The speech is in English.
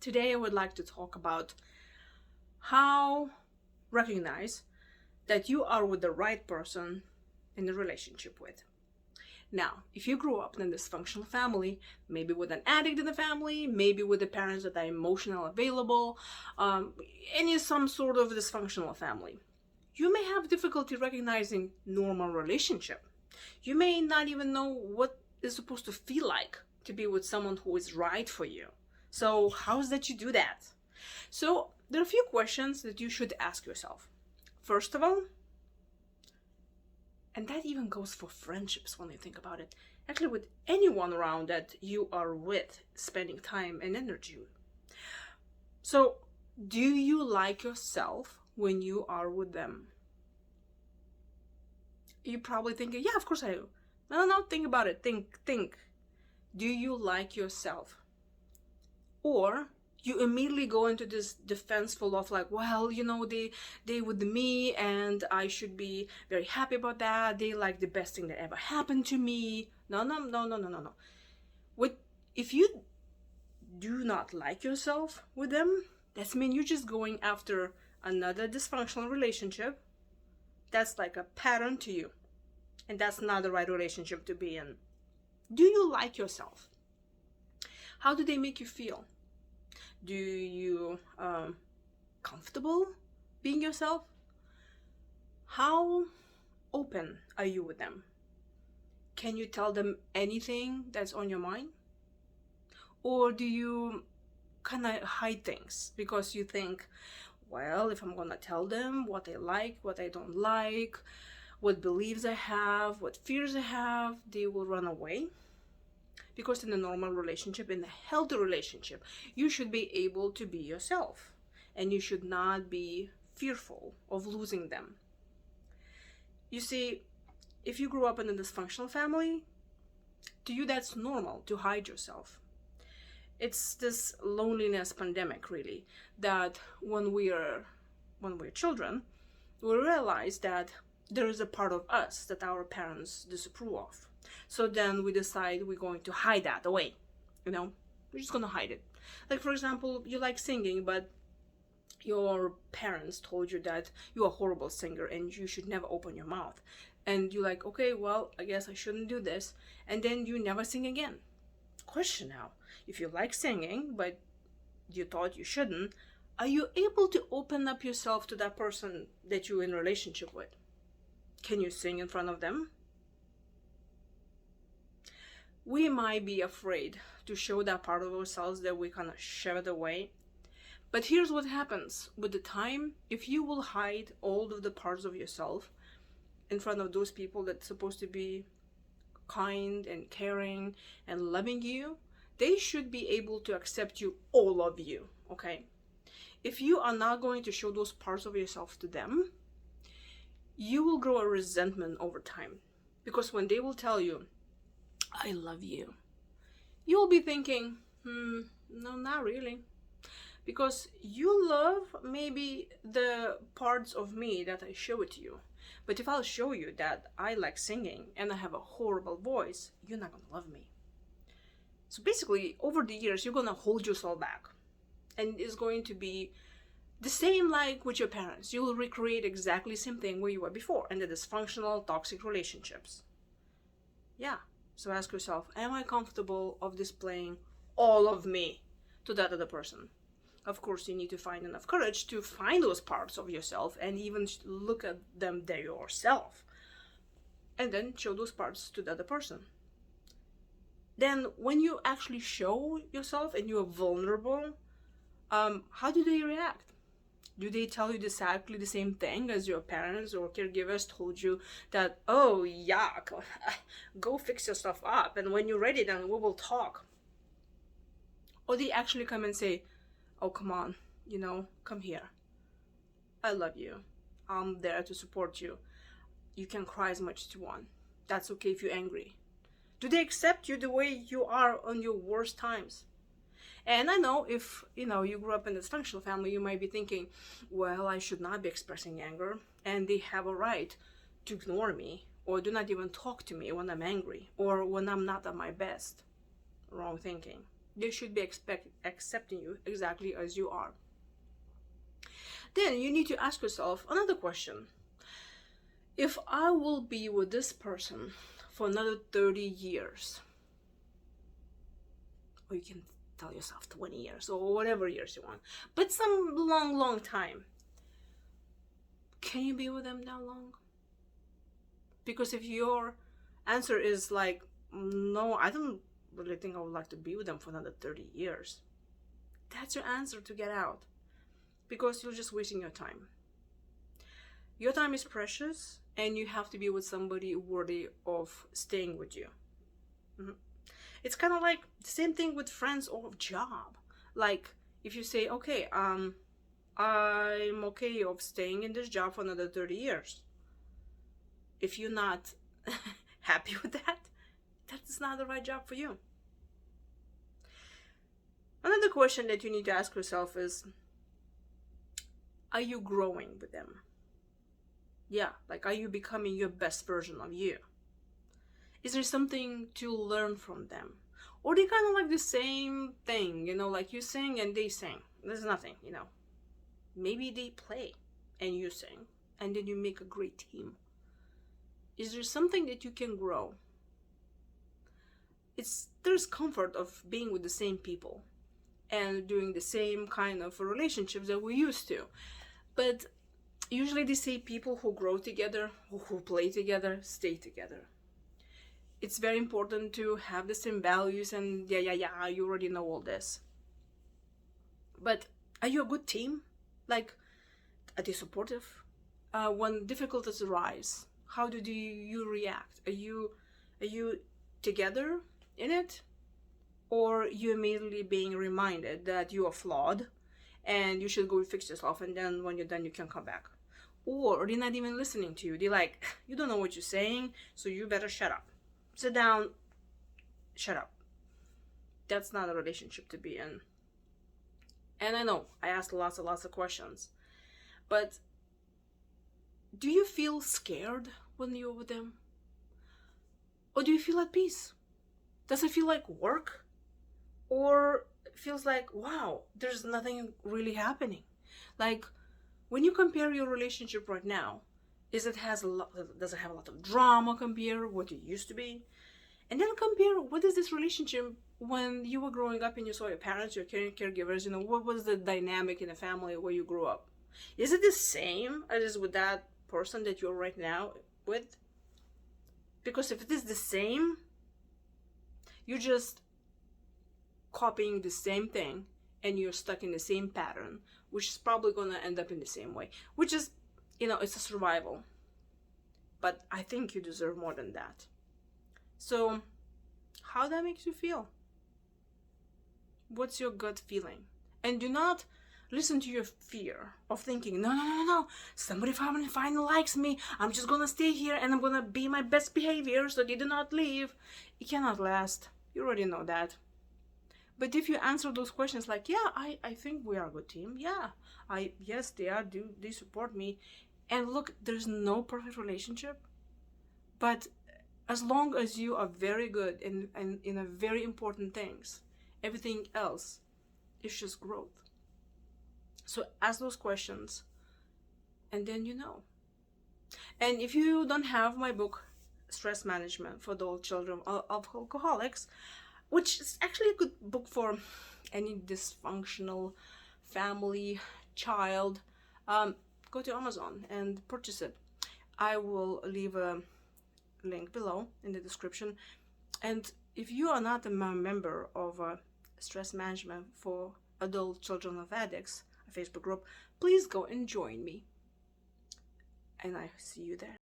Today I would like to talk about how recognize that you are with the right person in a relationship with. Now, if you grew up in a dysfunctional family, maybe with an addict in the family, maybe with the parents that are emotional available, any some sort of dysfunctional family, you may have difficulty recognizing normal relationship. You may not even know what it's supposed to feel like to be with someone who is right for you. So how is that you do that? So there are a few questions that you should ask yourself. First of all, and that even goes for friendships when you think about it, actually with anyone around that you are with, spending time and energy with. So do you like yourself when you are with them? You're probably thinking, yeah, of course I do. No, think about it. Think. Do you like yourself? Or you immediately go into this defenseful of like, well, they with me and I should be very happy about that. They like the best thing that ever happened to me. No. What if you do not like yourself with them? That means you're just going after another dysfunctional relationship. That's like a pattern to you. And that's not the right relationship to be in. Do you like yourself? How do they make you feel? Do you comfortable being yourself? How open are you with them? Can you tell them anything that's on your mind? Or do you kind of hide things because you think, well, if I'm gonna tell them what I like, what I don't like, what beliefs I have, what fears I have, they will run away? Because in a normal relationship, in a healthy relationship, you should be able to be yourself and you should not be fearful of losing them. You see, if you grew up in a dysfunctional family, to you that's normal to hide yourself. It's this loneliness pandemic, really, that when we're children, we realize that there is a part of us that our parents disapprove of. So then we decide we're going to hide that away. We're just going to hide it. Like, for example, you like singing, but your parents told you that you're a horrible singer and you should never open your mouth. And you're like, okay, well, I guess I shouldn't do this. And then you never sing again. Question now, if you like singing, but you thought you shouldn't, are you able to open up yourself to that person that you're in a relationship with? Can you sing in front of them? We might be afraid to show that part of ourselves that we kind of shove it away. But here's what happens with the time. If you will hide all of the parts of yourself in front of those people that's supposed to be kind and caring and loving you, they should be able to accept you, all of you, okay? If you are not going to show those parts of yourself to them, you will grow a resentment over time. Because when they will tell you, I love you, you'll be thinking, no, not really. Because you love maybe the parts of me that I show it to you. But if I'll show you that I like singing and I have a horrible voice, you're not gonna love me. So basically, over the years, you're gonna hold yourself back. And it's going to be the same like with your parents. You will recreate exactly the same thing where you were before in the dysfunctional, toxic relationships. Yeah. So ask yourself, am I comfortable of displaying all of me to that other person? Of course, you need to find enough courage to find those parts of yourself and even look at them there yourself. And then show those parts to the other person. Then when you actually show yourself and you're vulnerable, how do they react? Do they tell you exactly the same thing as your parents or caregivers told you that, oh, yuck, go fix your stuff up, and when you're ready, then we will talk? Or they actually come and say, oh, come on, come here. I love you. I'm there to support you. You can cry as much as you want. That's okay if you're angry. Do they accept you the way you are on your worst times? And I know if, you grew up in a dysfunctional family, you might be thinking, well, I should not be expressing anger, and they have a right to ignore me, or do not even talk to me when I'm angry, or when I'm not at my best. Wrong thinking. They should be accepting you exactly as you are. Then you need to ask yourself another question. If I will be with this person for another 30 years, or you can tell yourself 20 years or whatever years you want, but some long time, can you be with them that long? Because if your answer is like, no, I don't really think I would like to be with them for another 30 years, that's your answer to get out, because you're just wasting your time. Your time is precious, and you have to be with somebody worthy of staying with you. Mm-hmm. It's kind of like the same thing with friends or job. Like if you say, okay, I'm okay of staying in this job for another 30 years. If you're not happy with that, that's not the right job for you. Another question that you need to ask yourself is, are you growing with them? Yeah, like, are you becoming your best version of you? Is there something to learn from them? Or they kind of like the same thing, like you sing and they sing. There's nothing, Maybe they play and you sing, and then you make a great team. Is there something that you can grow? There's comfort of being with the same people and doing the same kind of relationships that we used to. But usually they say people who grow together, who play together, stay together. It's very important to have the same values, and yeah, you already know all this. But are you a good team? Like, are they supportive? When difficulties arise, how do you react? Are you together in it? Or you immediately being reminded that you are flawed and you should go fix yourself, and then when you're done, you can come back? Or they're not even listening to you. They're like, you don't know what you're saying, so you better shut up. Sit down, shut up. That's not a relationship to be in. And I know I asked lots of questions, but do you feel scared when you're with them? Or do you feel at peace? Does it feel like work? Or it feels like, wow, there's nothing really happening? Like, when you compare your relationship right now, does it have a lot of drama compared what it used to be? And then compare, what is this relationship when you were growing up and you saw your parents, your caregivers, what was the dynamic in the family where you grew up? Is it the same as with that person that you're right now with? Because if it is the same, you're just copying the same thing and you're stuck in the same pattern, which is probably going to end up in the same way, which is, it's a survival. But I think you deserve more than that. So, how that makes you feel? What's your gut feeling? And do not listen to your fear of thinking, no, somebody finally likes me, I'm just gonna stay here and I'm gonna be my best behavior so they do not leave. It cannot last. You already know that. But if you answer those questions like, yeah, I think we are a good team. Yeah, yes, they support me. And look, there's no perfect relationship. But as long as you are very good in a very important things, everything else is just growth. So ask those questions, and then you know. And if you don't have my book, Stress Management for Adult Children of Alcoholics, which is actually a good book for any dysfunctional family, child, go to Amazon and purchase it. I will leave a link below in the description. And if you are not a member of Stress Management for Adult Children of Addicts, a Facebook group, please go and join me. And I see you there.